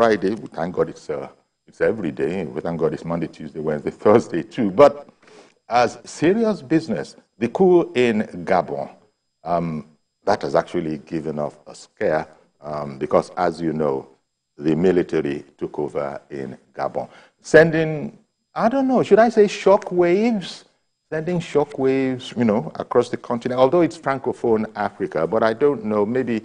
Friday. We thank God it's every day. We thank God it's Monday, Tuesday, Wednesday, Thursday too. But as serious business, the coup in Gabon, that has actually given off a scare because, as you know, the military took over in Gabon, sending, I don't know, should I say shock waves? Sending shock waves, across the continent, although it's Francophone Africa, but I don't know, maybe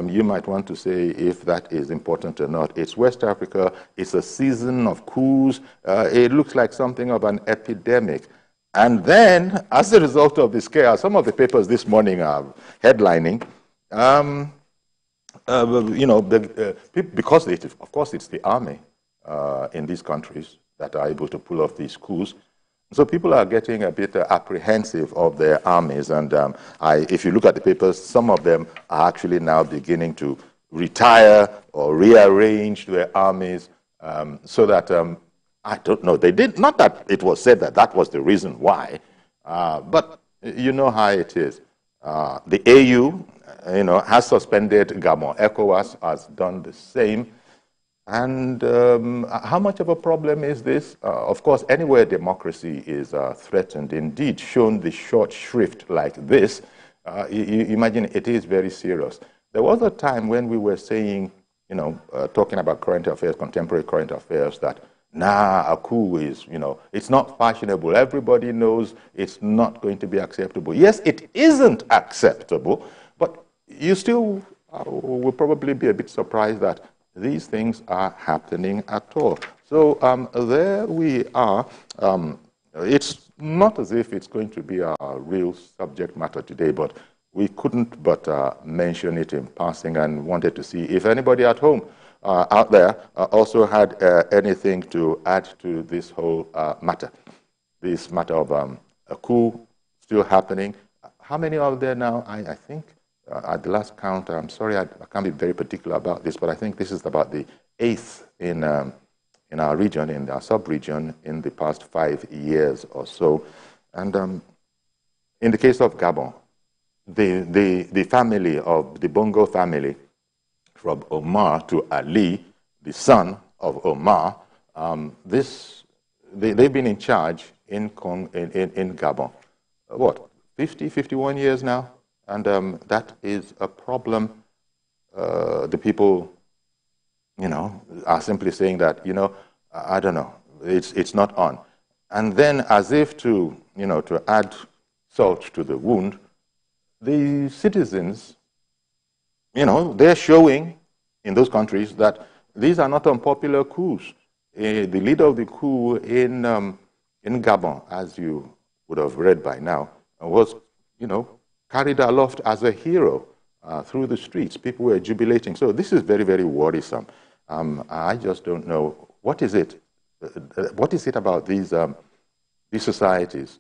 you might want to say if that is important or not. It's West Africa, it's a season of coups, it looks like something of an epidemic. And then, as a result of the scare, some of the papers this morning are headlining, because of course it's the army in these countries that are able to pull off these coups. So people are getting a bit apprehensive of their armies, and if you look at the papers, some of them are actually now beginning to retire or rearrange their armies so that, I don't know, they did, not that it was said that that was the reason why, but you know how it is. The AU, has suspended Gabon. ECOWAS has done the same. And how much of a problem is this? Of course, anywhere democracy is threatened, indeed, shown the short shrift like this, you imagine it is very serious. There was a time when we were saying, talking about current affairs, contemporary current affairs, that a coup is, it's not fashionable. Everybody knows it's not going to be acceptable. Yes, it isn't acceptable, but you still will probably be a bit surprised that these things are happening at all. So there we are. It's not as if it's going to be a real subject matter today, but we couldn't but mention it in passing and wanted to see if anybody at home out there also had anything to add to this whole matter. This matter of a coup still happening. How many are there now? I think at the last count, I'm sorry, I can't be very particular about this, but I think this is about the 8th in our region, in our sub-region, in the past 5 years or so. And in the case of Gabon, the family of the Bongo family, from Omar to Ali, the son of Omar, they've been in charge in Gabon, what, 50, 51 years now? And that is a problem. The people, are simply saying that, I don't know, it's not on. And then, as if to, to add salt to the wound, the citizens, they're showing in those countries that these are not unpopular coups. The leader of the coup in Gabon, as you would have read by now, was, carried aloft as a hero through the streets. People were jubilating. So this is very, very worrisome. I just don't know, what is it? What is it about these societies?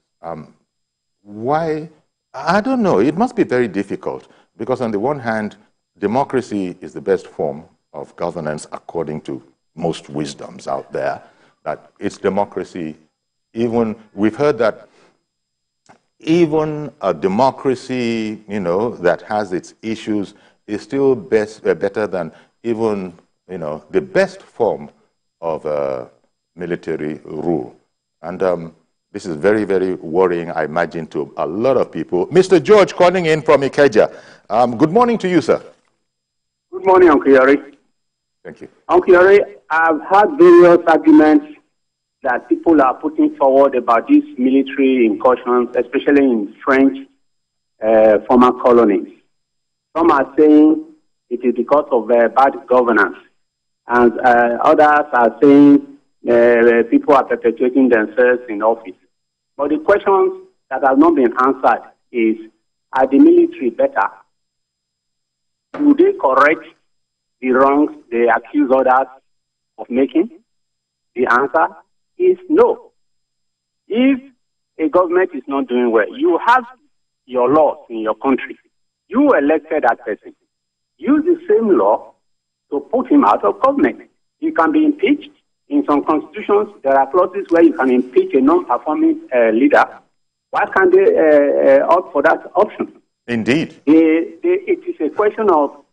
Why? I don't know. It must be very difficult because on the one hand, democracy is the best form of governance according to most wisdoms out there. That it's democracy. Even we've heard that even a democracy, that has its issues is still better than even, the best form of military rule. And this is very, very worrying, I imagine, to a lot of people. Mr. George calling in from Ikeja. Good morning to you, sir. Good morning, Uncle Yori. Thank you. Uncle Yori, I've had various arguments that people are putting forward about these military incursions, especially in French former colonies. Some are saying it is because of bad governance, and others are saying people are perpetuating themselves in office. But the questions that have not been answered is, are the military better? Do they correct the wrongs they accuse others of making? The answer is no. If a government is not doing well, you have your laws in your country. You elected that person. Use the same law to put him out of government. He can be impeached. In some constitutions, there are clauses where you can impeach a non-performing leader. Why can't they opt for that option? Indeed. It is a question of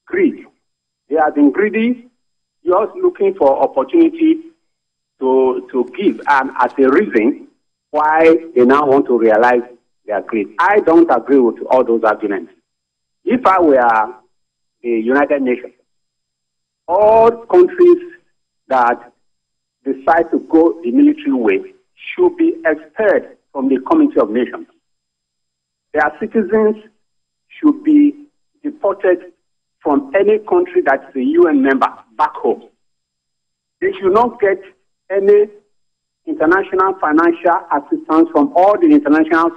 greed. They have been greedy. just looking for opportunity to give as a reason why they now want to realize their greed. I don't agree with all those arguments. If I were the United Nations, all countries that decide to go the military way should be expelled from the Community of Nations. Their citizens should be deported from any country that is a UN member back home. They should not get any international financial assistance from all the international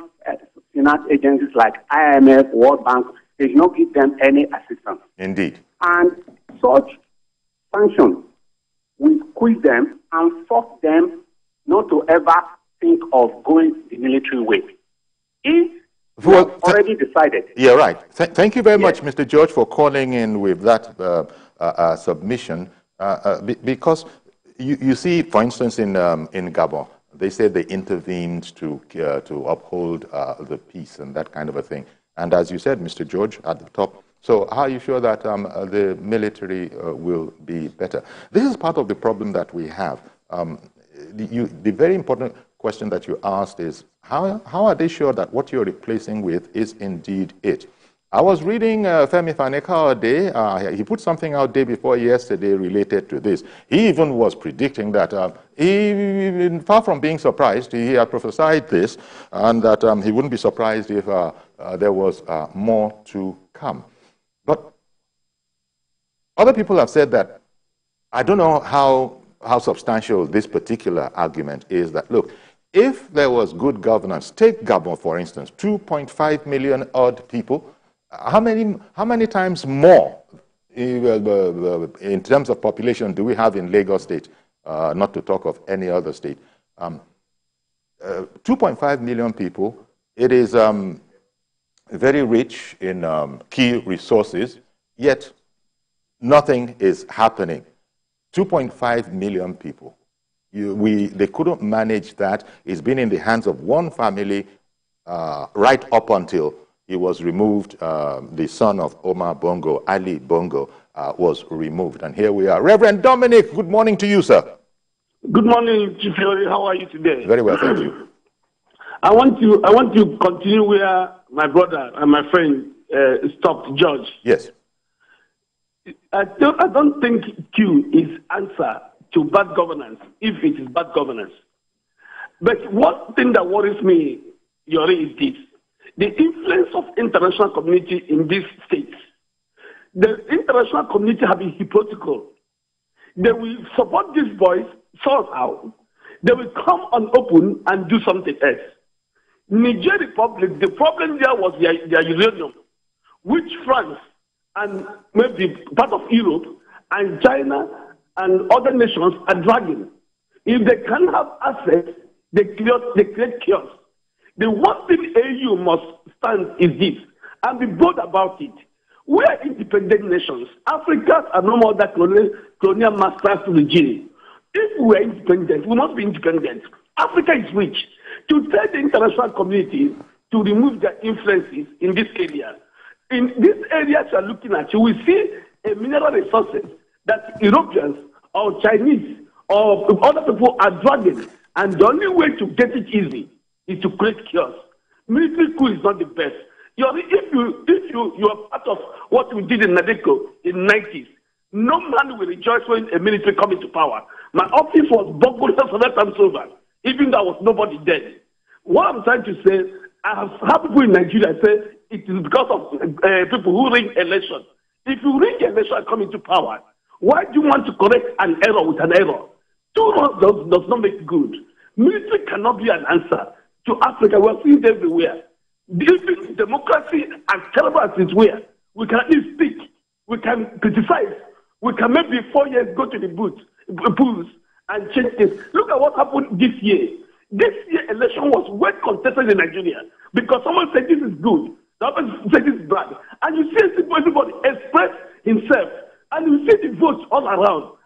finance agencies like IMF, World Bank. They should not give them any assistance. Indeed. And such sanctions will squeeze them and force them not to ever think of going the military way. If already decided. Yeah, right. Thank you very much, Mr. George, for calling in with that submission. Because you see, for instance, in Gabon, they said they intervened to uphold the peace and that kind of a thing. And as you said, Mr. George, at the top, so how are you sure that the military will be better? This is part of the problem that we have. The very important question that you asked is, how are they sure that what you're replacing with is indeed it? I was reading Femi Faneka he put something out day before yesterday related to this. He even was predicting that, far from being surprised, he had prophesied this, and that he wouldn't be surprised if there was more to come. But other people have said that, I don't know how substantial this particular argument is, that, look, if there was good governance, take Gabon, for instance, 2.5 million odd people, how many times more in terms of population do we have in Lagos State, not to talk of any other state? 2.5 million people. It is very rich in key resources, yet nothing is happening. 2.5 million people. They couldn't manage that. It's been in the hands of one family right up until he was removed. The son of Omar Bongo, Ali Bongo, was removed. And here we are. Reverend Dominic, good morning to you, sir. Good morning, Chief Yori. How are you today? Very well, thank you. I want to continue where my brother and my friend stopped, George. Yes. I don't think Q is answer to bad governance, if it is bad governance. But one thing that worries me, Yori, is this. The influence of international community in these states. The international community have been hypocritical. They will support these boys somehow. They will come on open and do something else. Niger Republic, the problem there was their uranium, which France and maybe part of Europe and China and other nations are dragging. If they can't have access, they create chaos. The one thing AU must stand is this, and be bold about it. We are independent nations. Africans are no more that colonial masters regime. If we are independent, we must be independent. Africa is rich. To tell the international community to remove their influences in this area. In these areas you are looking at, you will see a mineral resources that Europeans or Chinese or other people are dragging, and the only way to get it easy is to create chaos. Military coup is not the best. If you are part of what we did in Nadeko in the 90s, no man will rejoice when a military come into power. My office was bungled for that time over, even though there was nobody dead. What I'm trying to say, I have had people in Nigeria say it is because of people who rig election. If you rig election and come into power, why do you want to correct an error with an error? Two wrongs does not make good. Military cannot be an answer to Africa. We are seeing it everywhere. Even democracy, as terrible as it were, we can at least speak. We can criticize. We can maybe 4 years go to the polls and change this. Look at what happened this year. This year election was well contested in Nigeria because someone said this is good, the other said this is bad. And you see everybody express himself, and you see the votes all around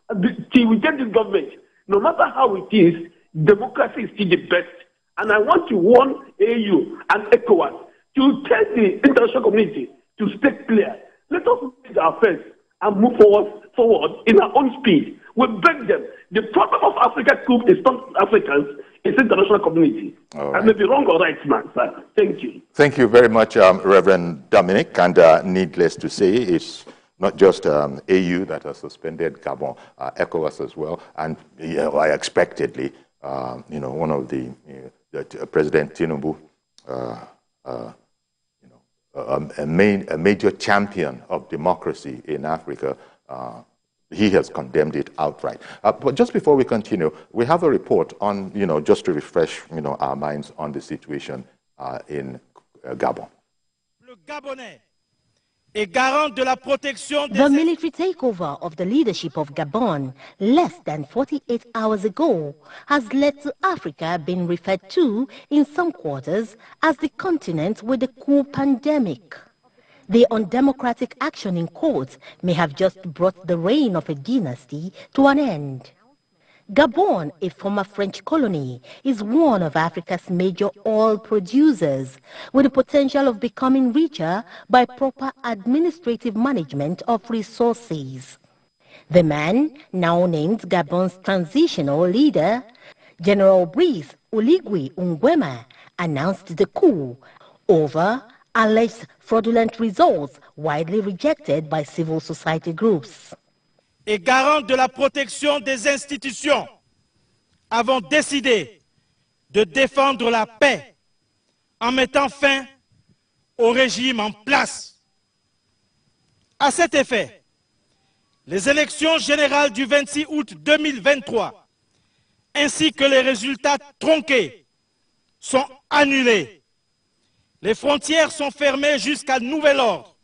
till we get this government. No matter how it is, democracy is still the best. And I want to warn AU and ECOWAS to tell the international community to stay clear. Let us make our affairs and move forward in our own speed. We beg them. The problem of Africa coup is not Africans, it's international community. Right. I may be wrong or right, man, sir. Thank you. Thank you very much, Reverend Dominic. And needless to say, it's not just AU that has suspended Gabon, ECOWAS as well. And expectedly, one of the President Tinubu, a major champion of democracy in Africa, he has condemned it outright. But just before we continue, we have a report on, just to refresh, our minds on the situation in Gabon. Le Gabonais est garant de la protection des... The military takeover of the leadership of Gabon less than 48 hours ago has led to Africa being referred to in some quarters as the continent with the coup pandemic. The undemocratic action in court may have just brought the reign of a dynasty to an end. Gabon, a former French colony, is one of Africa's major oil producers, with the potential of becoming richer by proper administrative management of resources. The man, now named Gabon's transitional leader, General Brice Oligui Nguema, announced the coup over alleged fraudulent results widely rejected by civil society groups. Et garant de la protection des institutions, avons décidé de défendre la paix en mettant fin au régime en place. À cet effet, les élections générales du 26 août 2023 ainsi que les résultats tronqués sont annulés. Les frontières sont fermées jusqu'à nouvel ordre.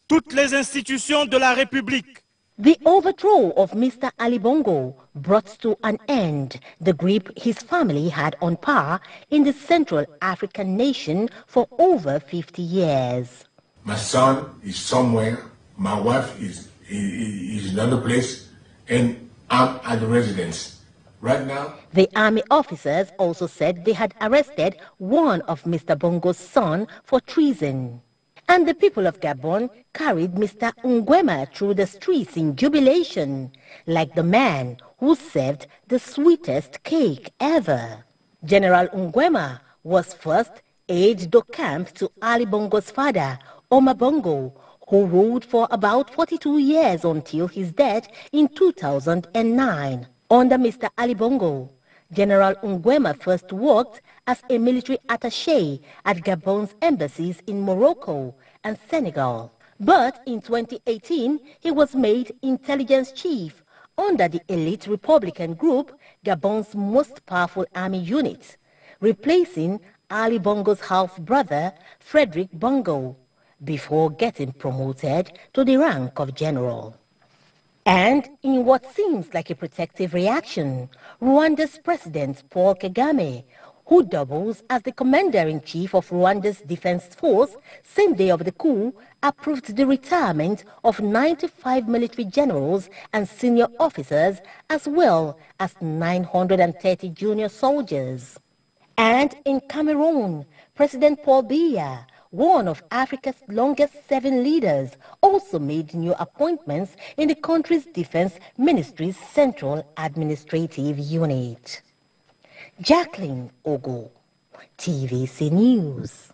Toutes les institutions de la République. The overthrow of Mr. Ali Bongo brought to an end the grip his family had on power in the Central African nation for over 50 years. My son is somewhere, my wife is in another place, and I'm at the residence. Right now, the army officers also said they had arrested one of Mr. Bongo's son for treason. And the people of Gabon carried Mr. Nguema through the streets in jubilation, like the man who served the sweetest cake ever. General Nguema was first aide-de-camp to Ali Bongo's father, Omar Bongo, who ruled for about 42 years until his death in 2009. Under Mr. Ali Bongo, General Nguema first worked as a military attaché at Gabon's embassies in Morocco and Senegal. But in 2018, he was made intelligence chief under the elite Republican group, Gabon's most powerful army unit, replacing Ali Bongo's half-brother, Frederick Bongo, before getting promoted to the rank of general. And in what seems like a protective reaction, Rwanda's President Paul Kagame, who doubles as the commander-in-chief of Rwanda's defense force, same day of the coup, approved the retirement of 95 military generals and senior officers, as well as 930 junior soldiers. And in Cameroon, President Paul Biya, one of Africa's longest-serving leaders, also made new appointments in the country's defense ministry's central administrative unit. Jacqueline Ogo, TVC News.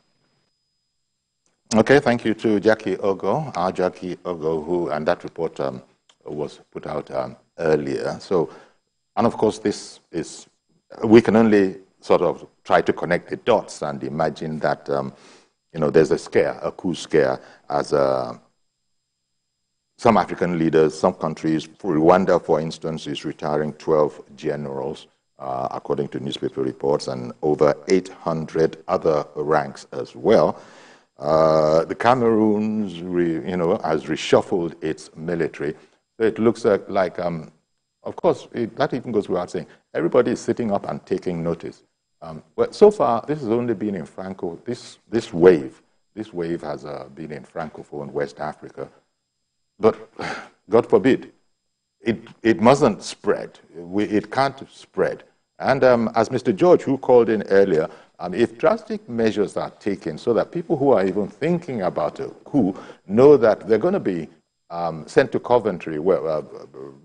Okay, thank you to Jackie Ogo, and that report was put out earlier. So, and of course, this is, we can only sort of try to connect the dots and imagine that there's a scare, a coup scare, as some African leaders, some countries, Rwanda, for instance, is retiring 12 generals, according to newspaper reports, and over 800 other ranks as well. The Cameroon, has reshuffled its military. So it looks like of course, that even goes without saying, everybody is sitting up and taking notice. Well, so far, this has only been in Franco. This wave has been in Francophone West Africa, but God forbid, it mustn't spread. It can't spread. And as Mr. George, who called in earlier, if drastic measures are taken so that people who are even thinking about a coup know that they're going to be sent to Coventry, where,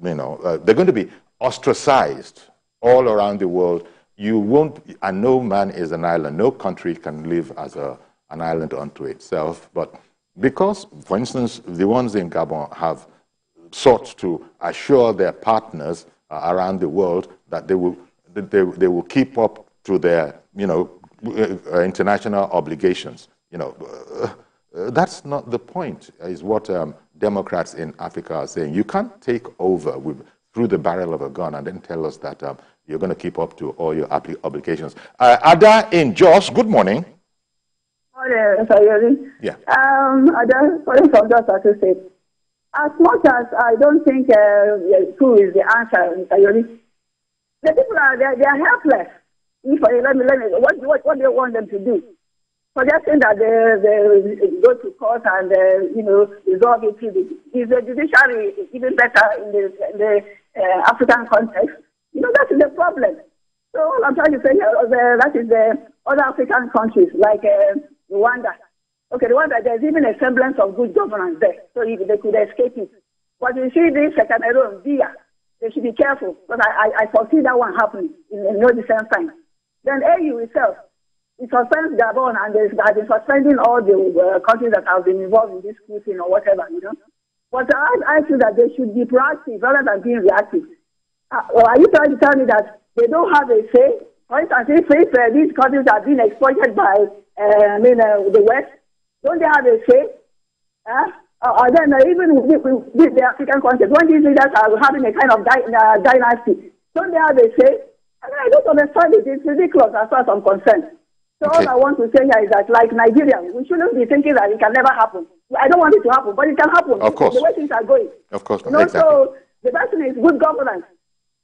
they're going to be ostracized all around the world. You won't, and no man is an island. No country can live as an island unto itself. But because, for instance, the ones in Gabon have sought to assure their partners around the world that they will keep up to their, international obligations. That's not the point, is what Democrats in Africa are saying. You can't take over through the barrel of a gun and then tell us that you're going to keep up to all your obligations. Ada in Jos, good morning. Morning, Yori. Yeah. Ada, calling from Jos Associates. As much as I don't think coup is the answer, Yori, the people they are helpless. Let me. What do you want them to do? Suggesting that they go to court and resolve it. Is the judiciary even better in the African context? That is the problem. So all I'm trying to say that is the other African countries like Rwanda. Okay, Rwanda, there's even a semblance of good governance there, so they could escape it. But you see this Cameroon, Dia, they should be careful, because I foresee that one happening in no distant time. Then AU itself, it suspends Gabon, and they've been suspending all the countries that have been involved in this coup thing or whatever, But I feel that they should be proactive rather than being reactive. Are you trying to tell me that they don't have a say? For instance, if these countries are being exploited by the West, don't they have a say? Or then even with the African countries, when these leaders are having a kind of dynasty, don't they have a say? I don't understand it. It's ridiculous as far as I'm concerned. So all I want to say here is that, like Nigeria, we shouldn't be thinking that it can never happen. I don't want it to happen, but it can happen. Of course. The way things are going. Of course. Exactly. So the best thing is good governance.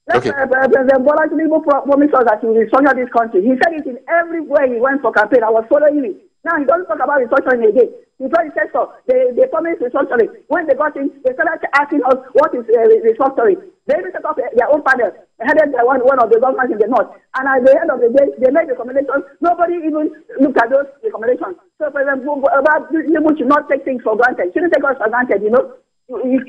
President Bola Tinubu promised us that he will restructure this country. He said it in every way he went for campaign. I was following him. Now he doesn't talk about restructuring again. He said so. They promised restructuring. When they got in, they started asking us what is restructuring. They even set up their own panel, headed by one of the governors in the north. And at the end of the day, they made recommendations. Nobody even looked at those recommendations. So President Tinubu should not take things for granted. Shouldn't take us for granted, When you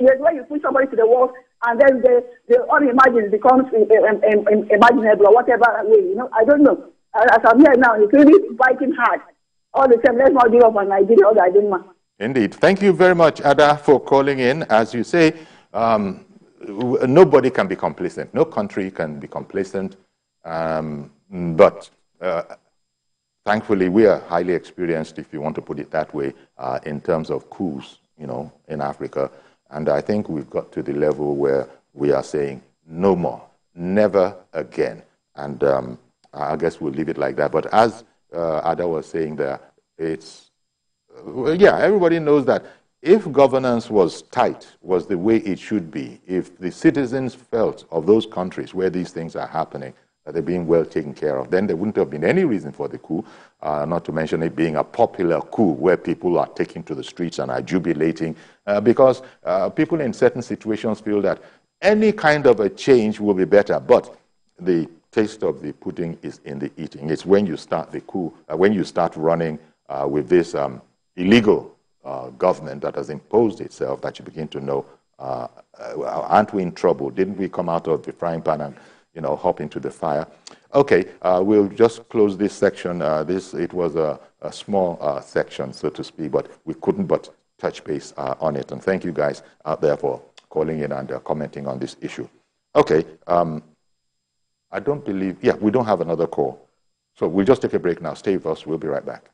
push somebody to the wall, and then the unimagined becomes imaginable or whatever way, I don't know. As I'm here now, it's really fighting hard. All the same, let's not give up on Nigeria or I didn't. Indeed. Thank you very much, Ada, for calling in. As you say, nobody can be complacent. No country can be complacent. But thankfully, we are highly experienced, if you want to put it that way, in terms of coups, in Africa. And I think we've got to the level where we are saying no more, never again. And I guess we'll leave it like that. But as Ada was saying there, everybody knows that if governance was tight, was the way it should be, if the citizens felt of those countries where these things are happening, that they're being well taken care of, then there wouldn't have been any reason for the coup, not to mention it being a popular coup where people are taking to the streets and are jubilating, because people in certain situations feel that any kind of a change will be better, but the taste of the pudding is in the eating. It's when you start the coup, when you start running with this illegal government that has imposed itself, that you begin to know, aren't we in trouble? Didn't we come out of the frying pan and hop into the fire? Okay, we'll just close this section. It was a small section, so to speak, but we couldn't but touch base on it. And thank you guys out there for calling in and commenting on this issue. Okay, I don't believe, we don't have another call. So we'll just take a break now. Stay with us. We'll be right back.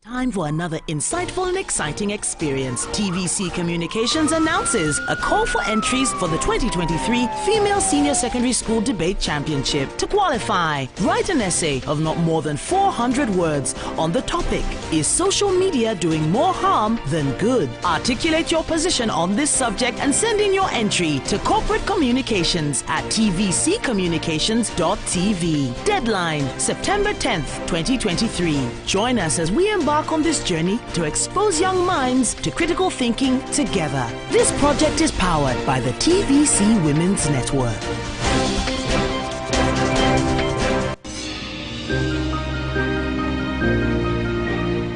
Time for another insightful and exciting experience. TVC Communications announces a call for entries for the 2023 Female Senior Secondary School Debate Championship. To qualify, write an essay of not more than 400 words on the topic, is social media doing more harm than good? Articulate your position on this subject and send in your entry to corporate communications at tvccommunications.tv. Deadline, September 10th, 2023. Join us as we embark on on this journey to expose young minds to critical thinking together. This project is powered by the TVC Women's Network.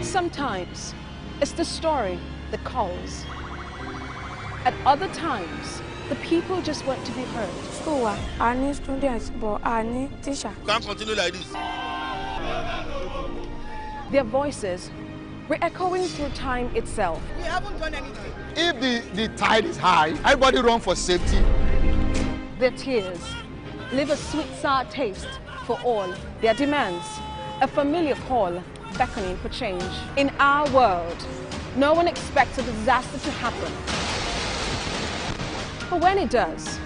Sometimes it's the story that calls. At other times, the people just want to be heard. School, I need students, but I need teachers. Can't continue like this. Their voices re-echoing through time itself. We haven't done anything. If the tide is high, everybody run for safety. Their tears leave a sweet, sour taste for all their demands. A familiar call beckoning for change. In our world, no one expects a disaster to happen. But when it does,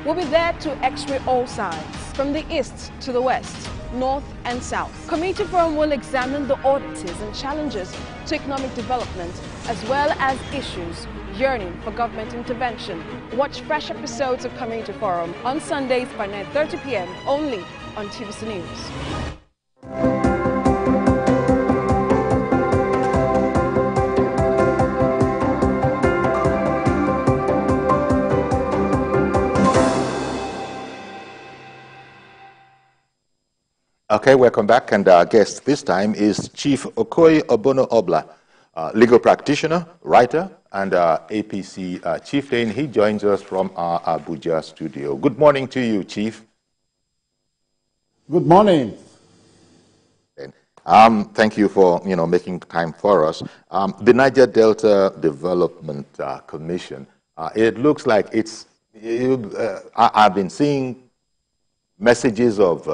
we'll be there to x-ray all sides, from the east to the west, north and south. Committee Forum will examine the oddities and challenges to economic development, as well as issues yearning for government intervention. Watch fresh episodes of Community Forum on Sundays by 9:30 p.m. only on TVC News. Okay, welcome back, and our guest this time is Chief Okoye Obono Obla, legal practitioner, writer, and APC chieftain. He joins us from our Abuja studio. Good morning to you, Chief. Good morning. Thank you for making time for us. The Niger Delta Development Commission. It looks like I've been seeing messages of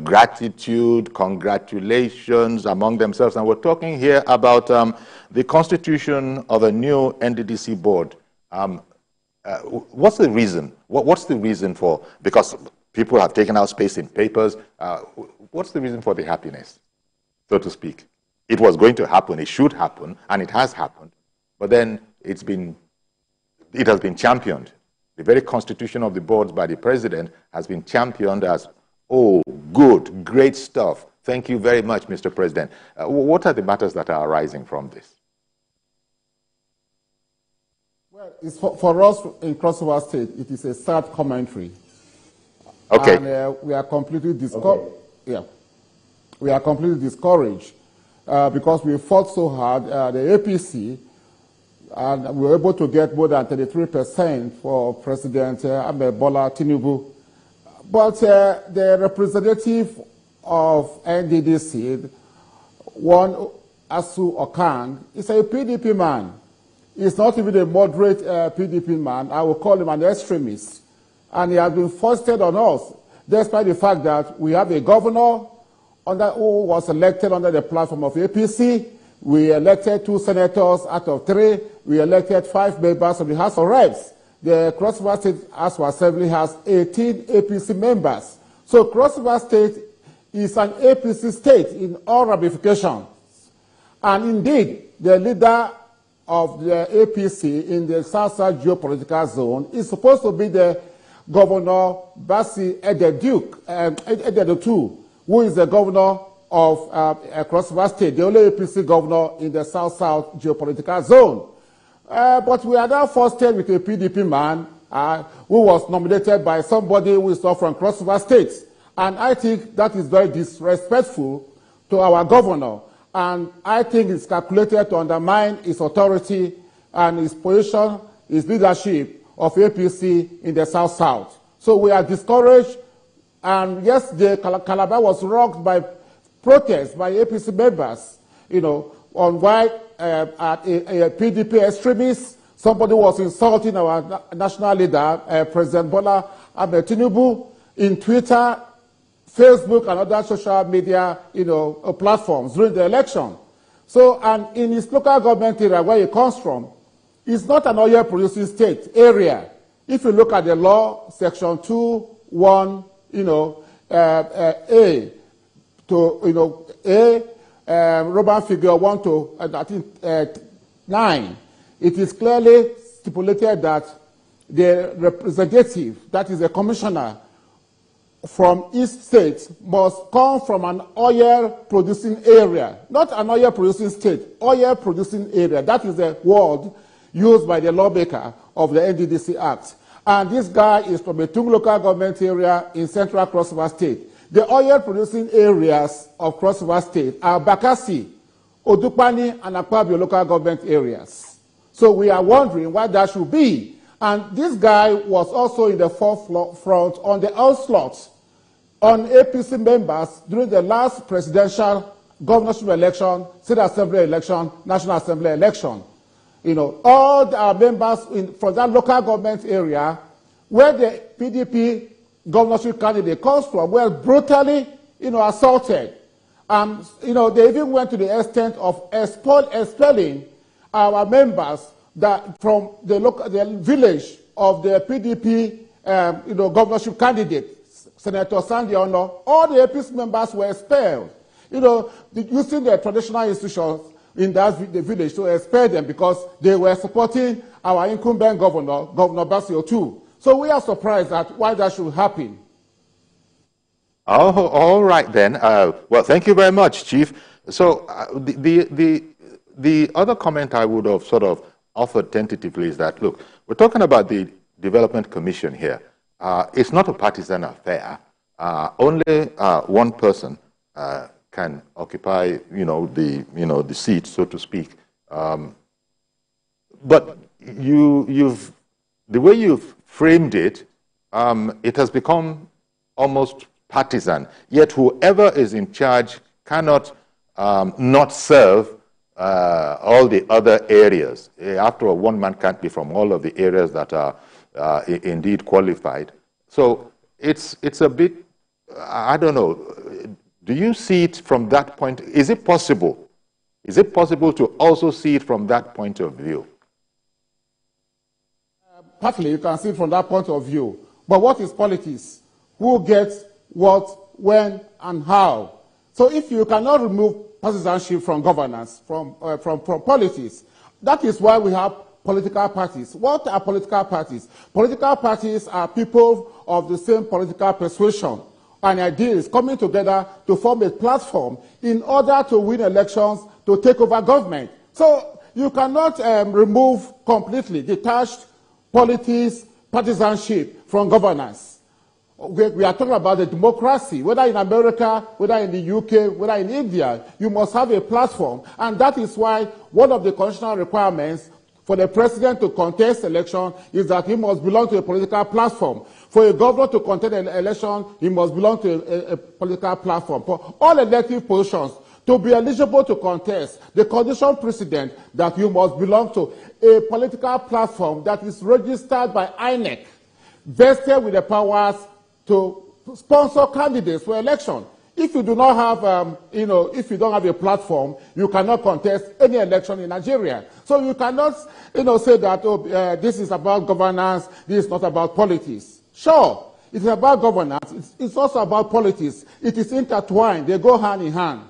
gratitude, congratulations among themselves, and we're talking here about the constitution of a new NDDC board. What's the reason? What's the reason for? Because people have taken out space in papers. What's the reason for the happiness, so to speak? It was going to happen. It should happen, and it has happened. But then it has been championed. The very constitution of the boards by the president has been championed as, oh, good, great stuff. Thank you very much, Mr. President. What are the matters that are arising from this? Well, it's for us in Crossover State, it is a sad commentary. Okay. And we are completely discouraged. Yeah. We are completely discouraged because we fought so hard, the APC, and we were able to get more than 33% for President Bola Tinubu. But the representative of NDDC, one Asu Okan, is a PDP man. He's not even a moderate PDP man. I will call him an extremist. And he has been foisted on us, despite the fact that we have a governor who was elected under the platform of APC. We elected 2 senators out of 3. We elected 5 members of the House of Reps. The Cross River State House of Assembly has 18 APC members. So Cross River State is an APC state in all ramifications. And indeed, the leader of the APC in the South-South geopolitical zone is supposed to be the Governor Basi Ededu, who is the governor of Cross River State, the only APC governor in the South-South geopolitical zone. But we are now fostered with a PDP man who was nominated by somebody who is not from Cross River State. And I think that is very disrespectful to our governor. And I think it's calculated to undermine his authority and his position, his leadership of APC in the South-South. So we are discouraged. And yes, the Calabar was rocked by protests by APC members, on why a PDP extremist, somebody was insulting our national leader, President Bola Ahmed Tinubu, in Twitter, Facebook, and other social media, platforms during the election. So, and in his local government area where he comes from, it's not an oil-producing state area. If you look at the law, Section 2(1), A to Roman figure 1 to 9, it is clearly stipulated that the representative, that is the commissioner, from each state must come from an oil-producing area, not an oil-producing state, oil-producing area. That is the word used by the lawmaker of the NDDC Act. And this guy is from a Tung local government area in central Cross River State. The oil-producing areas of Cross River State are Bakassi, Odupani, and Akpabio local government areas. So we are wondering why that should be. And this guy was also in the forefront on the onslaught on APC members during the last presidential, governorship election, state assembly election, national assembly election. You know, all our members from that local government area where the PDP governorship candidate comes from were brutally, assaulted. You know, they even went to the extent of expelling our members that from the village of the PDP, governorship candidate, Senator Sandy Ono. All the APC members were expelled. You know, using the traditional institutions in the village to expel them because they were supporting our incumbent governor, Governor Basio too. So we are surprised at why that should happen. Oh, all right then. Well, thank you very much, Chief. So the other comment I would have sort of offered tentatively is that, look, we're talking about the Development Commission here. It's not a partisan affair. Only one person can occupy, the seat, so to speak. But the way you've framed it, it has become almost partisan. Yet whoever is in charge cannot not serve all the other areas. After all, one man can't be from all of the areas that are indeed qualified. So it's a bit, I don't know, do you see it from that point? Is it possible? Is it possible to also see it from that point of view? Partly, you can see it from that point of view. But what is politics? Who gets what, when, and how? So if you cannot remove partisanship from governance, from politics, that is why we have political parties. What are political parties? Political parties are people of the same political persuasion and ideas coming together to form a platform in order to win elections, to take over government. So you cannot remove completely detached politics, partisanship from governance. We are talking about the democracy, whether in America, whether in the UK, whether in India, you must have a platform. And that is why one of the constitutional requirements for the president to contest election is that he must belong to a political platform. For a governor to contest an election, he must belong to a political platform. For all elective positions, to be eligible to contest, the condition precedent that you must belong to a political platform that is registered by INEC, vested with the powers to sponsor candidates for election. If you do not have, if you don't have a platform, you cannot contest any election in Nigeria. So you cannot, say that this is about governance, this is not about politics. Sure, it is about governance. It's also about politics. It is intertwined. They go hand in hand.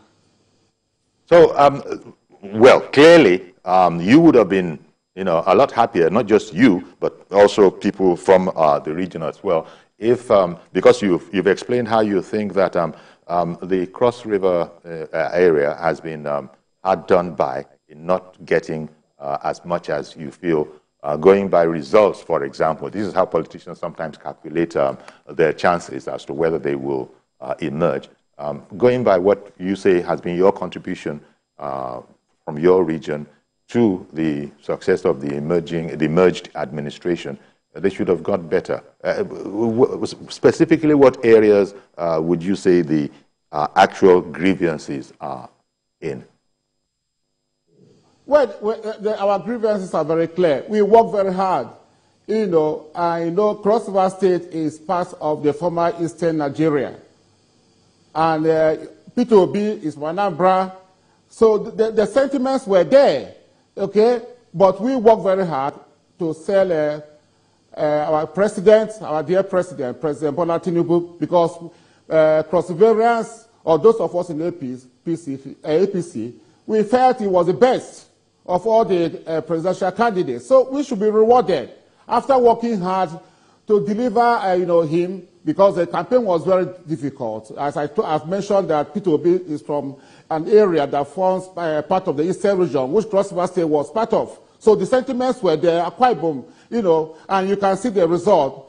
So, well, clearly, you would have been, a lot happier, not just you, but also people from the region as well, if, because you've explained how you think that the Cross River area has been hard done by in not getting as much as you feel, going by results, for example. This is how politicians sometimes calculate their chances as to whether they will emerge. Going by what you say has been your contribution from your region to the success of the emerged administration, they should have got better. Specifically, what areas would you say the actual grievances are in? Well, our grievances are very clear. We work very hard. I know Cross River State is part of the former Eastern Nigeria. And P2B is Anambra. So the sentiments were there, okay? But we work very hard to sell our president, our dear president, President Bola Tinubu, because Cross Riverians, or those of us in APC, we felt he was the best of all the presidential candidates. So we should be rewarded after working hard to deliver, him because the campaign was very difficult. As I've mentioned, that P2B is from an area that forms part of the Eastern region, which Cross River State was part of. So the sentiments were there, Akwa Ibom, you know, and you can see the result.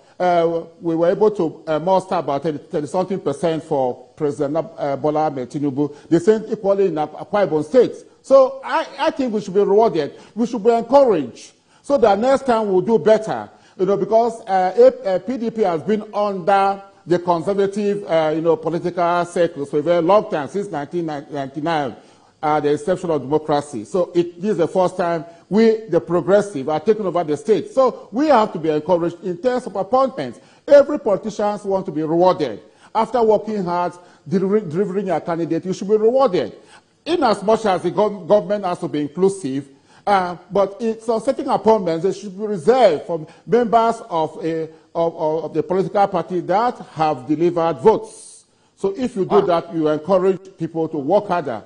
We were able to muster about 30-something% for President Bola Ahmed Tinubu. The same equally in Akwa Ibom State. So I think we should be rewarded. We should be encouraged so that next time we'll do better. You know, because PDP has been under the conservative, political circles for a very long time, since 1999, the exception of democracy. So this is the first time we, the progressive, are taking over the state. So we have to be encouraged in terms of appointments. Every politician wants to be rewarded. After working hard, delivering a candidate, you should be rewarded. In as much as the government has to be inclusive, but it's certain appointments that should be reserved for members of the political party that have delivered votes. So if you do that, you encourage people to work harder.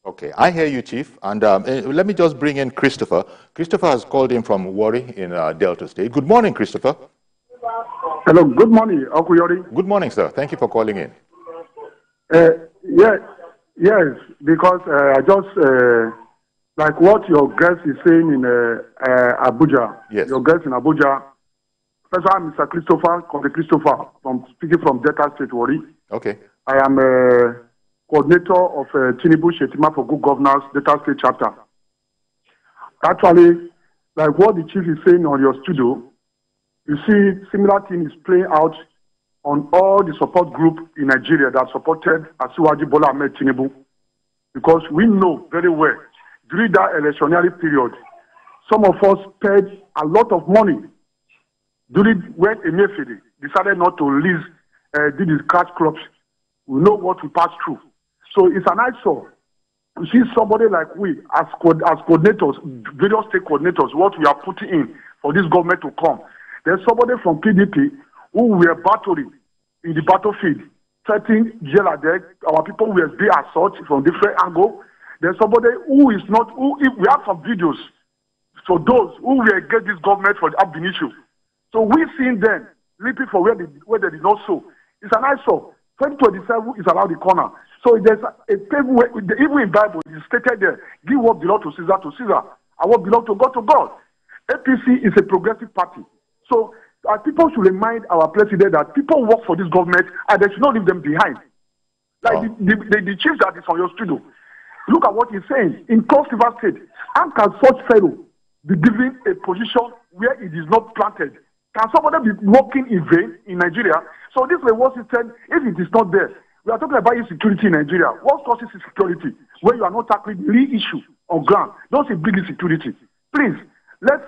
Okay, I hear you, Chief. And let me just bring in Christopher. Christopher has called in from Yori in Delta State. Good morning, Christopher. Hello, good morning, Uncle Yori. Good morning, sir. Thank you for calling in. Yes, because I just, like what your guest is saying in Abuja. Yes. Your guest in Abuja. First of all, I'm Mr. Christopher, speaking from Delta State, Yori. Okay. I am a coordinator of Tinubu Shetima for Good Governance, Delta State chapter. Actually, like what the chief is saying on your studio, you see similar thing is playing out on all the support group in Nigeria that supported Asiwaju Bola Ahmed Tinubu. Because we know very well, during that electionary period, some of us paid a lot of money during when Emefiele decided not to release the cash crops. We know what we passed through. So it's an eyesore. You see somebody like we, as coordinators, various state coordinators, what we are putting in for this government to come. There's somebody from PDP who were battling in the battlefield, threatening jail at death. Our people will be assaulted from different angles. There's somebody who is not, we have some videos for those who will get this government for the ab initio. So we've seen them leaping for where they did not sow. It's an eyesore. 2027 is around the corner. So there's a paper where, even in Bible, it's stated there, give what belongs to Caesar, and what belongs to God, to God. APC is a progressive party. So people should remind our president that people work for this government and they should not leave them behind. Like the chief that is on your studio. Look at what he's saying. In Cross River State, how can such fellow be given a position where it is not planted? Can somebody be working in vain in Nigeria? So this reward system, if it is not there, we are talking about insecurity in Nigeria. What causes insecurity? When you are not tackling the real issue on ground. Don't say big insecurity. Please, let's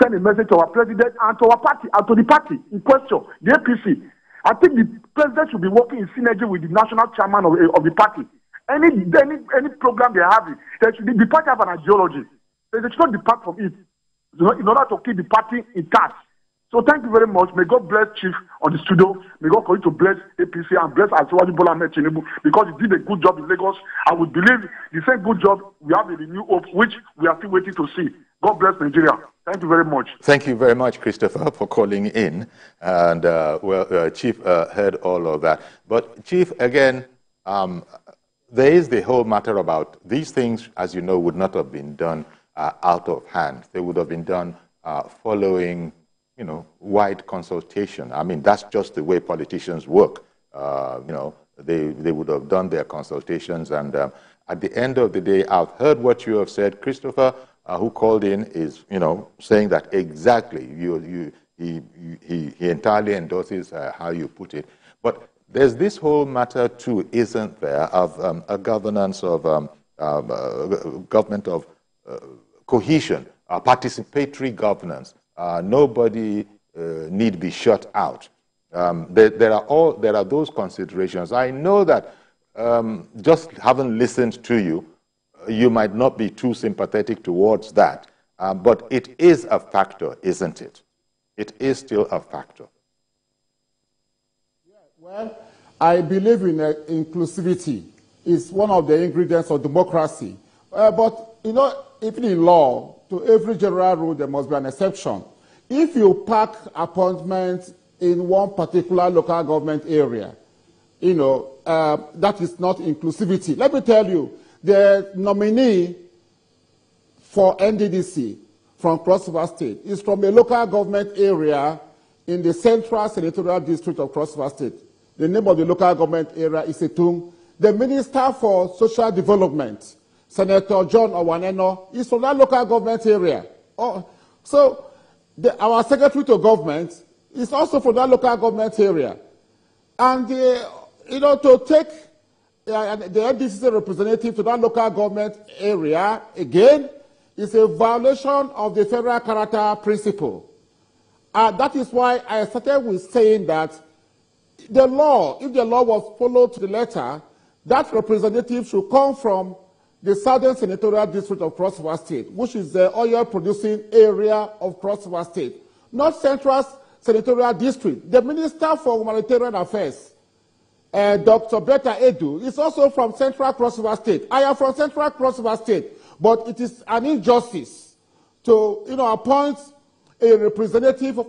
send a message to our president and to our party, and to the party in question, the APC. I think the president should be working in synergy with the national chairman of the party. Any program they are having, the party have an ideology. They should not depart from it in order to keep the party intact. So thank you very much. May God bless Chief on the studio. May God continue to bless APC and bless Asiwaju Bola Ahmed Tinubu because he did a good job in Lagos. I would believe the same good job we have in the New Hope, which we are still waiting to see. God bless Nigeria. Thank you very much. Thank you very much, Christopher, for calling in. And, Chief heard all of that. But, Chief, again, there is the whole matter about these things, as you know, would not have been done out of hand. They would have been done following, wide consultation. I mean, that's just the way politicians work. They would have done their consultations. And at the end of the day, I've heard what you have said. Christopher, who called in, is, saying that exactly. He entirely endorses how you put it. But there's this whole matter, too, isn't there, of a governance of government of cohesion, participatory governance. Nobody need be shut out. There are those considerations. I know that just having listened to you, you might not be too sympathetic towards that, but it is a factor, isn't it? It is still a factor. Well, I believe in inclusivity. It's one of the ingredients of democracy. But, even in law, to every general rule, there must be an exception. If you pack appointments in one particular local government area. That is not inclusivity. Let me tell you, the nominee for NDDC from Cross River State is from a local government area in the Central Senatorial District of Cross River State. The name of the local government area is Etung. The Minister for Social Development, Senator John Owaneno, is from that local government area. So our Secretary to Government is also from that local government area. And, to take the NDDC representative to that local government area, again, is a violation of the federal character principle. That is why I started with saying that if the law was followed to the letter, that representative should come from the Southern Senatorial District of Cross River State, which is the oil-producing area of Cross River State, not Central Senatorial District. The Minister for Humanitarian Affairs, Dr. Betta Edu, is also from Central Cross River State. I am from Central Cross River State, but it is an injustice to appoint a representative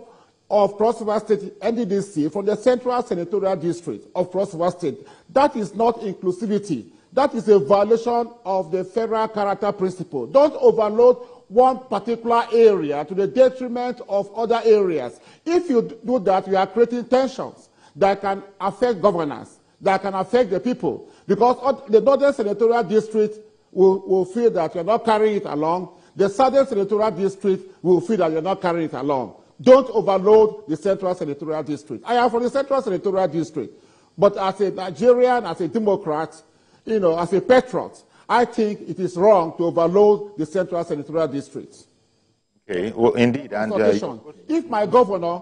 of Cross River State NDDC from the Central Senatorial District of Cross River State. That is not inclusivity. That is a violation of the federal character principle. Don't overload one particular area to the detriment of other areas. If you do that, you are creating tensions that can affect governance, that can affect the people, because the Northern Senatorial District will feel that you're not carrying it along. The Southern Senatorial District will feel that you're not carrying it along. Don't overload the Central Senatorial District. I am from the Central Senatorial District, but as a Nigerian, as a Democrat, as a patriot, I think it is wrong to overload the Central Senatorial District. Okay, well, indeed. And if my governor,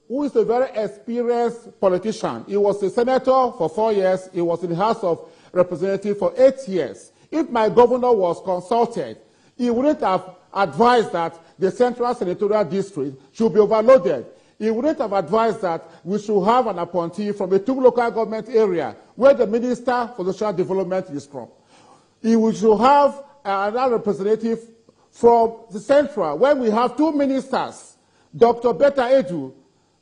who is a very experienced politician, he was a senator for 4 years, he was in the House of Representatives for 8 years. If my governor was consulted, he wouldn't have advised that the Central Senatorial District should be overloaded. He wouldn't have advised that we should have an appointee from a two local government area where the Minister for Social Development is from. He should have another representative from the Central, where we have two ministers, Dr. Betta Edu,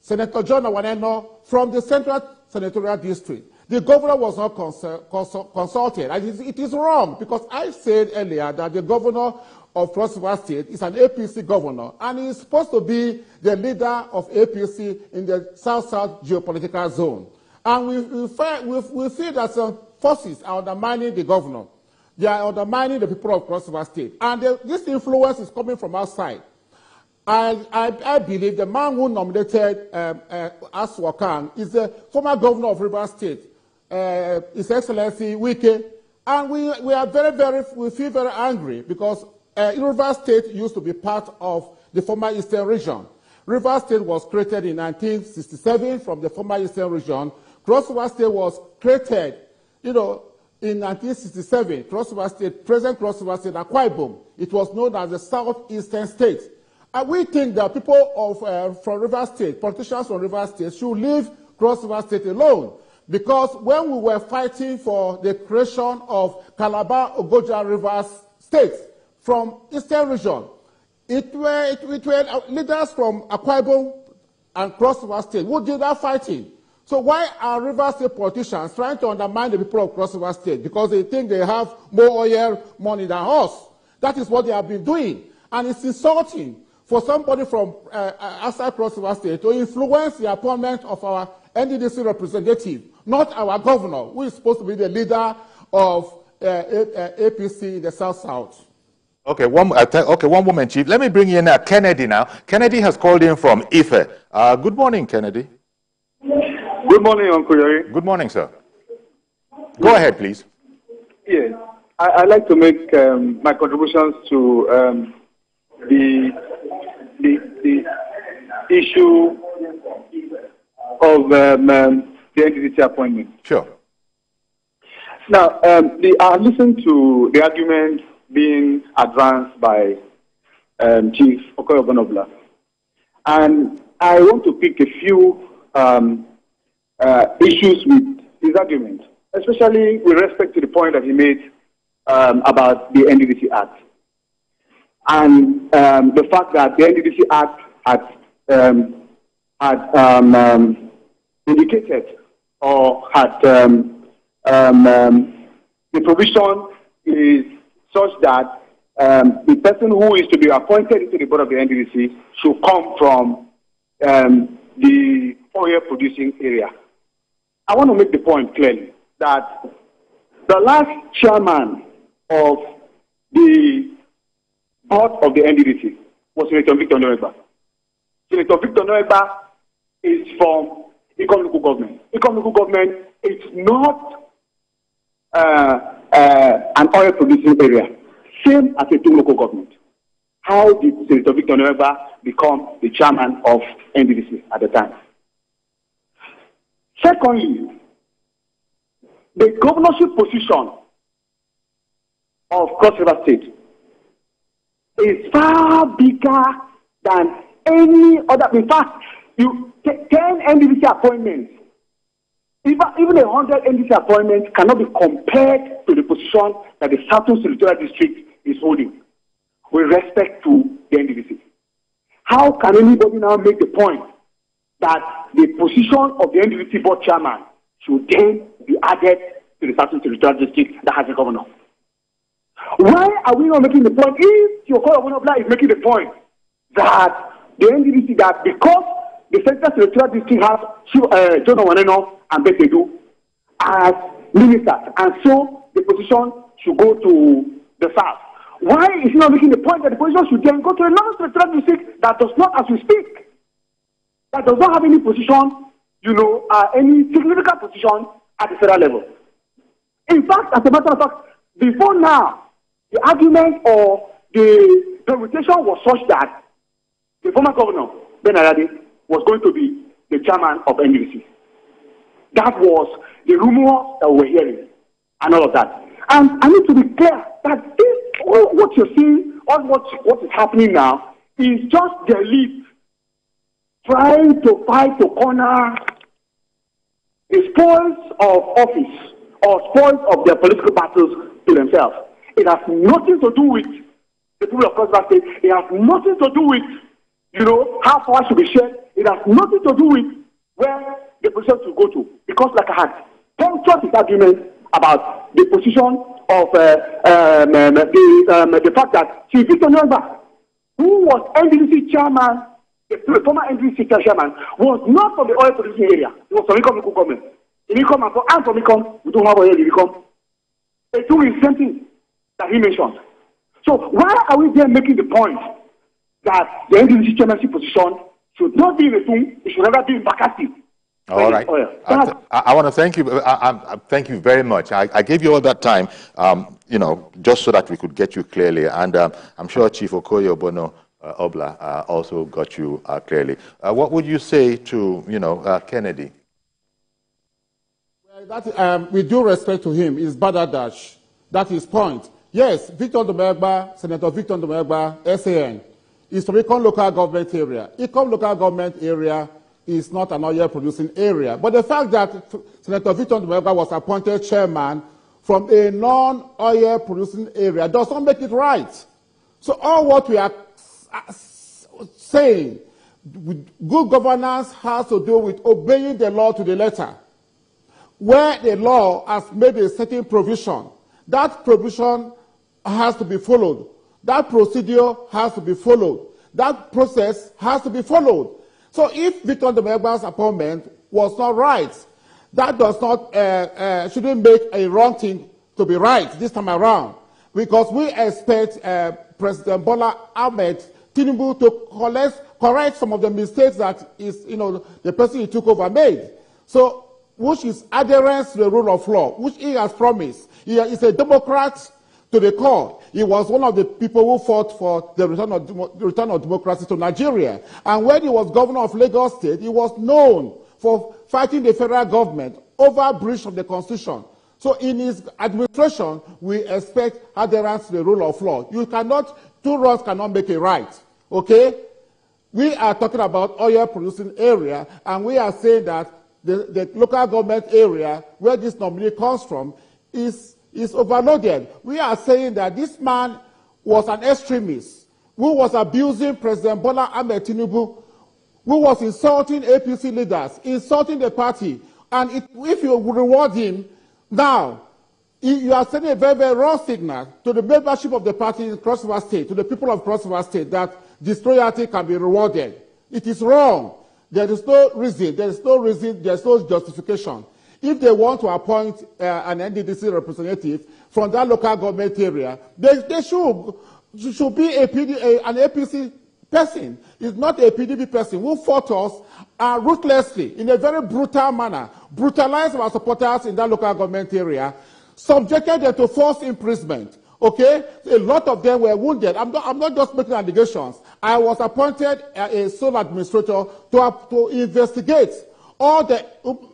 Senator John Owaneno, from the Central Senatorial District. The governor was not consulted, and it is wrong, because I said earlier that the governor of Cross River State is an APC governor, and he is supposed to be the leader of APC in the South-South geopolitical zone. And we feel that some forces are undermining the governor. They are undermining the people of Cross River State. And this influence is coming from outside. I believe the man who nominated Aswakan is the former governor of River State, His Excellency Wike. And we feel very angry because River State used to be part of the former Eastern region. River State was created in 1967 from the former Eastern region. Cross River State was created, in 1967. Cross River State, present Cross River State, Akwa Ibom, it was known as the Southeastern State. And we think that people from River State, politicians from River State, should leave Cross River State alone. Because when we were fighting for the creation of Calabar Ogoja River State from Eastern region, it were leaders from Akwa Ibom and Cross River State who did that fighting. So why are River State politicians trying to undermine the people of Cross River State? Because they think they have more oil money than us. That is what they have been doing. And it's insulting for somebody from outside Cross River State to influence the appointment of our NDDC representative, not our governor, who is supposed to be the leader of APC in the South-South. Okay, one moment, Chief. Let me bring in Kennedy now. Kennedy has called in from Ife. Good morning, Kennedy. Good morning, Uncle Yori. Good morning, sir. Go ahead, please. Yes, I'd like to make my contributions to the issue of the NDDC appointment. Sure. Now, I listened to the argument being advanced by Chief Okoye-Ogonobla, and I want to pick a few issues with his argument, especially with respect to the point that he made about the NDDC Act. And the fact that the NDDC Act had had indicated or had the provision is such that the person who is to be appointed into the board of the NDDC should come from the oil producing area. I want to make the point clearly that the last chairman of the board of the NDDC was Senator Victor Noegba. Senator Victor Noegba is from Ikom local government. Ikom local government is not an oil producing area, same as a local government. How did Senator Victor Noegba become the chairman of NDDC at the time? Secondly, the governorship position of Cross River State is far bigger than any other. In fact, 10 NDDC appointments, even 100 NDDC appointments cannot be compared to the position that the Southern Senatorial District is holding with respect to the NDDC. How can anybody now make the point that the position of the NDDC board chairman should then be added to the Southern Senatorial District that has a governor? Why are we not making the point? If your governor is making the point that the NDDC, that because the Central Senatorial District has John Owaneno and Betedu as ministers, and so the position should go to the South. Why is he not making the point that the position should then go to another Senatorial District that does not, as we speak, that does not have any position, any significant position at the federal level? In fact, as a matter of fact, before now, the argument or the permutation was such that the former governor, Ben Ayade, was going to be the chairman of NDDC. That was the rumor that we were hearing and all of that. And I need to be clear that what you're seeing, or what is happening now, is just the elite trying to fight to corner the spoils of office or spoils of their political battles to themselves. It has nothing to do with the people of Cross River State. It has nothing to do with, how power should be shared. It has nothing to do with where the position should go to. Because, like I had punctured this argument about the position of the fact that Chief Victor Noegba, who was NDDC chairman, the former NDDC chairman, was not from the oil producing area. He was from Ikom local government. In Ikom and from Ikom, we don't have oil in Ikom. They do the same thing that he mentioned. So why are we there making the point that the NDDC chairmanship position should not be in the thing, it should never be in Bakassi? All right. I want to thank you. Thank you very much. I gave you all that time, just so that we could get you clearly. And I'm sure Chief Okoye Obono Obla also got you clearly. What would you say to, Kennedy? Well, with due respect to him, is Badadash. That's his point. Yes, Victor Noegba, Senator Victor Noegba, SAN, is from Ikom local government area. Ikom local government area is not an oil producing area. But the fact that Senator Victor Noegba was appointed chairman from a non-oil producing area does not make it right. So all what we are saying, good governance has to do with obeying the law to the letter. Where the law has made a certain provision, that provision has to be followed. That procedure has to be followed. That process has to be followed. So if Victor Noegba's appointment was not right, that does not shouldn't make a wrong thing to be right this time around, because we expect President Bola Ahmed Tinubu to correct some of the mistakes that is the person he took over made. So, which is adherence to the rule of law, which he has promised. He is a Democrat to the core. He was one of the people who fought for the return of democracy to Nigeria. And when he was governor of Lagos State, he was known for fighting the federal government over breach of the Constitution. So in his administration, we expect adherence to the rule of law. Two wrongs cannot make a right, okay? We are talking about oil producing area, and we are saying that the local government area where this nominee comes from is overloaded. We are saying that this man was an extremist who was abusing President Bola Ahmed Tinubu who was insulting APC leaders, insulting the party, and if you reward him, now, you are sending a very, very wrong signal to the membership of the party in Cross River State, to the people of Cross River State, that disloyalty can be rewarded. It is wrong. There is no reason, there's no justification. If they want to appoint an NDDC representative from that local government area, they should be an APC person. It's not a PDP person who fought us ruthlessly, in a very brutal manner, brutalized our supporters in that local government area, subjected them to forced imprisonment. Okay? A lot of them were wounded. I'm not just making allegations. I was appointed a sole administrator to investigate all the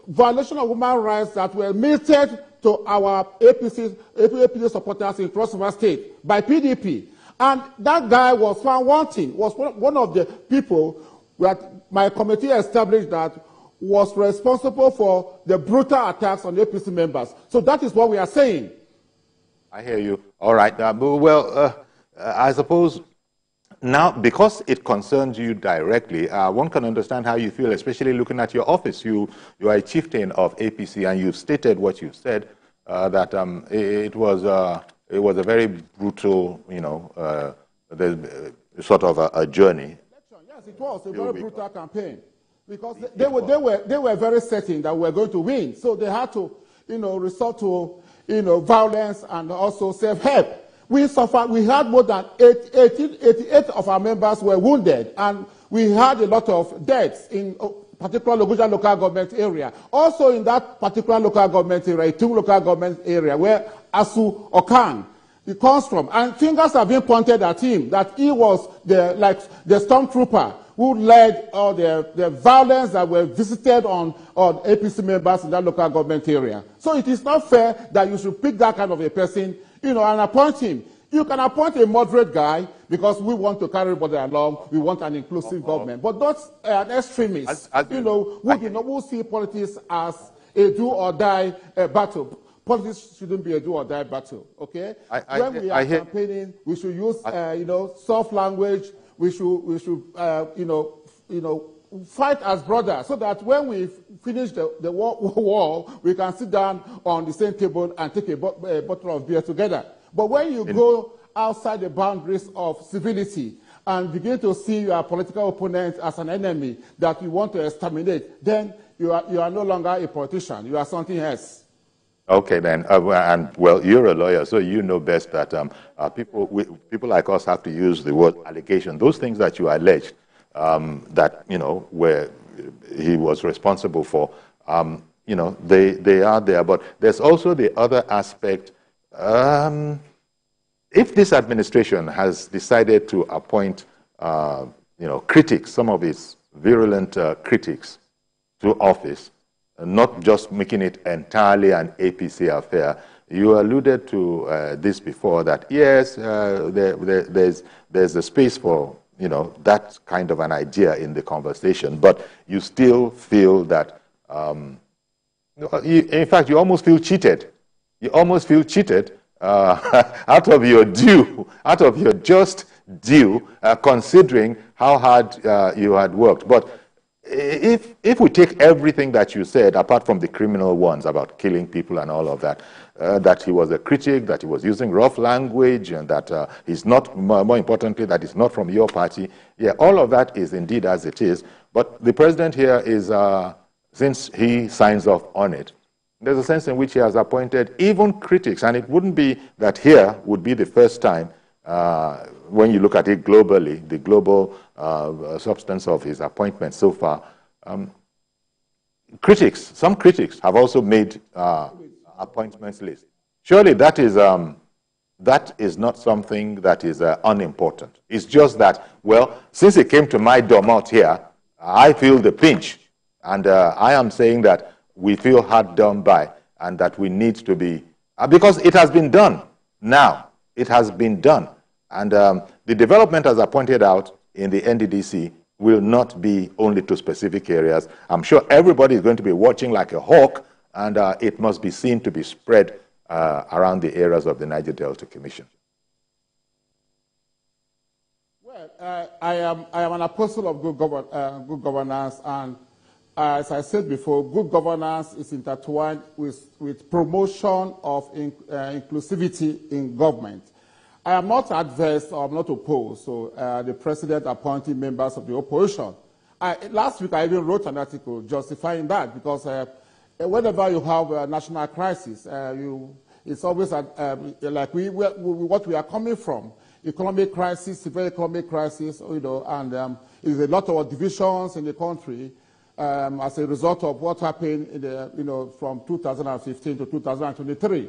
violation of human rights that were meted to our APC supporters in Cross River State by PDP. And that guy was found wanting, was one of the people that my committee established that was responsible for the brutal attacks on APC members. So that is what we are saying. I hear you. All right. I suppose now, because it concerns you directly, one can understand how you feel, especially looking at your office. You are a chieftain of APC, and you've stated what you said, that it was a very brutal, sort of a journey. Yes, it was a very brutal campaign. Because they were very certain that we were going to win. So they had to, resort to, violence and also self-help. We suffered, we had more than 88 of our members were wounded, and we had a lot of deaths in particular Loguja local government area. Also in that particular local government area, two local government area where Asu Okan, he comes from. And fingers have been pointed at him that he was the stormtrooper who led all the violence that were visited on APC members in that local government area. So it is not fair that you should pick that kind of a person, and appoint him. You can appoint a moderate guy because we want to carry everybody along. We want an inclusive government. But not an extremist, who see politics as a do-or-die battle. Politics shouldn't be a do-or-die battle, okay? When we are campaigning, we should use, soft language. We should fight as brothers, so that when we finish the war, we can sit down on the same table and take a bottle of beer together. But when you go outside the boundaries of civility and begin to see your political opponent as an enemy that you want to exterminate, then you are no longer a politician. You are something else. Okay, then, you're a lawyer, so you know best that people like us have to use the word allegation. Those things that you alleged, that, where he was responsible for, they are there. But there's also the other aspect. If this administration has decided to appoint, critics, some of its virulent critics to office, not just making it entirely an APC affair. You alluded to this before, that yes, there's a space for that kind of an idea in the conversation, but you still feel that, in fact, you almost feel cheated. You almost feel cheated out of your due, out of your just due, considering how hard you had worked. But if we take everything that you said, apart from the criminal ones about killing people and all of that, that he was a critic, that he was using rough language, and that he's not, more importantly, that he's not from your party, yeah, all of that is indeed as it is. But the president here is, since he signs off on it, there's a sense in which he has appointed even critics, and it wouldn't be that here would be the first time when you look at it globally, the global substance of his appointments so far. Some critics have also made appointments list. Surely that is not something that is unimportant. It's just that, well, since it came to my domot here, I feel the pinch. And I am saying that we feel hard done by, and that we need to be, because it has been done now. It has been done. And the development, as I pointed out, in the NDDC will not be only to specific areas. I'm sure everybody is going to be watching like a hawk, and it must be seen to be spread around the areas of the Niger Delta Commission. Well, I am an apostle of good governance, and as I said before, good governance is intertwined with promotion of inclusivity in government. I am not adverse or I'm not opposed to the president appointing members of the opposition. Last week I even wrote an article justifying that, because whenever you have a national crisis, it's always like what we are coming from. Economic crisis, severe economic crisis, and there's a lot of divisions in the country as a result of what happened in the, from 2015 to 2023.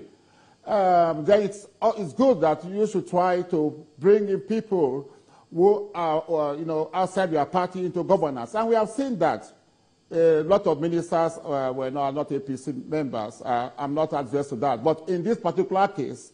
Then it's good that you should try to bring in people who are, outside your party into governance. And we have seen that. A lot of ministers were not APC members. I'm not adverse to that. But in this particular case,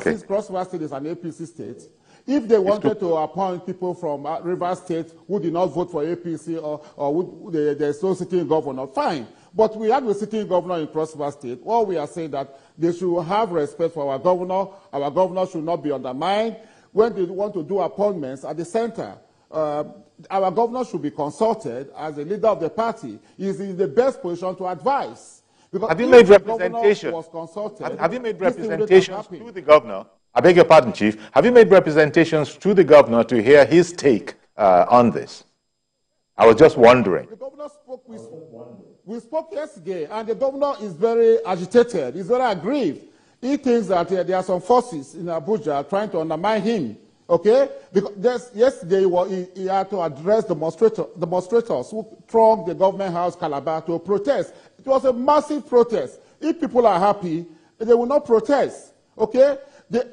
since Cross River State is an APC state, if they wanted to appoint people from River State who did not vote for APC or there's no sitting governor, fine. But we have a sitting governor in Cross River State. All we are saying that they should have respect for our governor. Our governor should not be undermined. When they want to do appointments at the center, our governor should be consulted as a leader of the party. He is in the best position to advise. Because have you made representation? Have you made representations to the governor? I beg your pardon, Chief. Have you made representations to the governor to hear his take on this? I was just wondering. The governor spoke. We spoke yesterday, and the governor is very agitated. He's very aggrieved. He thinks that there are some forces in Abuja trying to undermine him. Okay? Because yesterday he had to address demonstrators who thronged the government house, Calabar, to protest. It was a massive protest. If people are happy, they will not protest. Okay?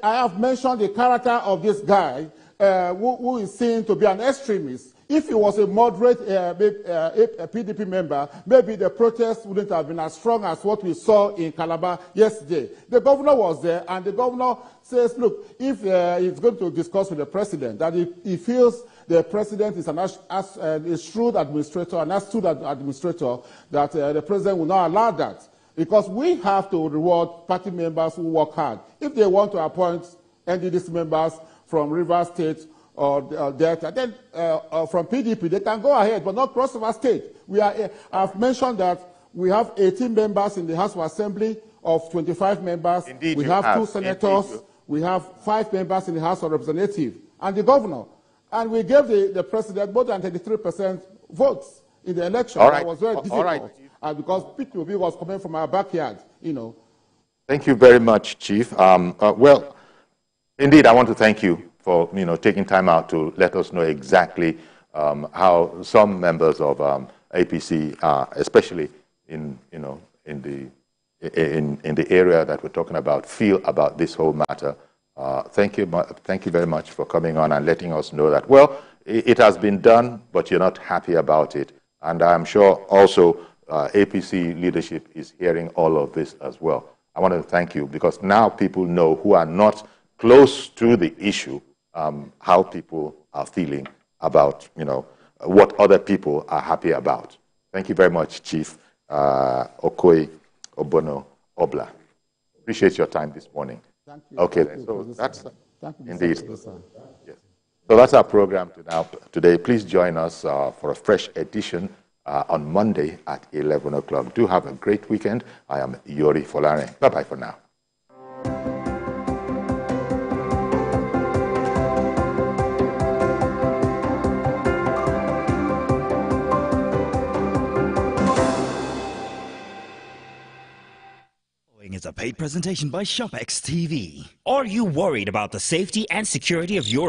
I have mentioned the character of this guy who is seen to be an extremist. If he was a moderate PDP member, maybe the protest wouldn't have been as strong as what we saw in Calabar yesterday. The governor was there, and the governor says, look, if he's going to discuss with the president, that he feels the president is a shrewd administrator, an astute administrator, that the president will not allow that. Because we have to reward party members who work hard. If they want to appoint NDDC members from River State or Delta, then from PDP, they can go ahead, but not Cross River State. I've mentioned that we have 18 members in the House of Assembly of 25 members. Indeed, we have 2 senators. We have 5 members in the House of Representatives and the governor. And we gave the president more than 33% votes in the election. All right. That was very difficult. Because PTOB was coming from our backyard, Thank you very much, Chief. Well, indeed, I want to thank you for taking time out to let us know exactly how some members of APC, especially in the area that we're talking about, feel about this whole matter. Thank you very much for coming on and letting us know that, well, it has been done, but you're not happy about it. And I'm sure also APC leadership is hearing all of this as well. I want to thank you, because now people know, who are not close to the issue, how people are feeling about, what other people are happy about. Thank you very much, Chief Okoye Obono Obla. Appreciate your time this morning. Thank you. Okay, then, so that's indeed. Yes. So that's our program today. Please join us for a fresh edition on Monday at 11 o'clock. Do have a great weekend. I am Yori Folarin. Bye-bye for now. Is a paid presentation by ShopX TV. Are you worried about the safety and security of your